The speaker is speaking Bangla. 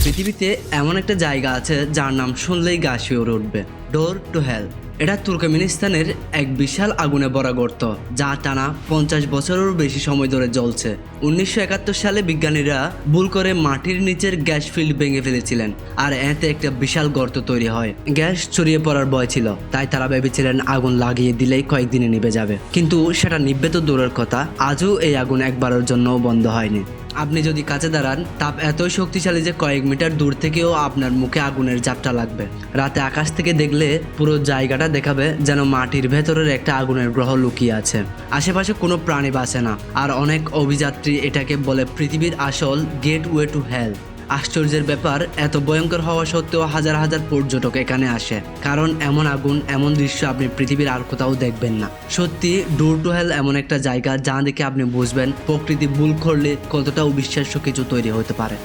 পৃথিবীতে এমন একটা জায়গা আছে যার নাম শুনলেই গা শিউরে উঠবে, ডোর টু হেল। এটা তুর্কমেনিস্তানের এক বিশাল আগুনে ভরা গর্ত, যা টানা 50 বছরেরও বেশি সময় ধরে জ্বলছে। 1971 সালে বিজ্ঞানীরা ভুল করে মাটির নিচের গ্যাস ফিল্ড ভেঙে ফেলেছিলেন, আর এতে একটা বিশাল গর্ত তৈরি হয়। গ্যাস ছড়িয়ে পড়ার ভয় ছিল, তাই তারা ভেবেছিলেন আগুন লাগিয়ে দিলেই কয়েকদিনে নিভে যাবে। কিন্তু সেটা নিভবে তো দূরের কথা, আজও এই আগুন একবারের জন্যও বন্ধ হয়নি। আপনি যদি কাছে দাঁড়ান, তাপ এতই শক্তিশালী যে কয়েক মিটার দূর থেকেও আপনার মুখে আগুনের ঝাপটা লাগবে। রাতে আকাশ থেকে দেখলে পুরো জায়গাটা দেখাবে যেন মাটির ভেতরের একটা আগুনের গ্রহ লুকিয়ে আছে। আশেপাশে কোনো প্রাণী বাঁচে না, আর অনেক অভিযাত্রী এটাকে বলে পৃথিবীর আসল গেটওয়ে টু হেল। আশ্চর্যের ব্যাপার, এত ভয়ঙ্কর হওয়া সত্ত্বেও হাজার হাজার পর্যটক এখানে আসে, কারণ এমন আগুন, এমন দৃশ্য আপনি পৃথিবীর আর কোথাও দেখবেন না। সত্যি ডোর টু হেল এমন একটা জায়গা যা দেখে আপনি বুঝবেন প্রকৃতি ভুল করলে কতটা অবিশ্বাস্য কিছু তৈরি হতে পারে।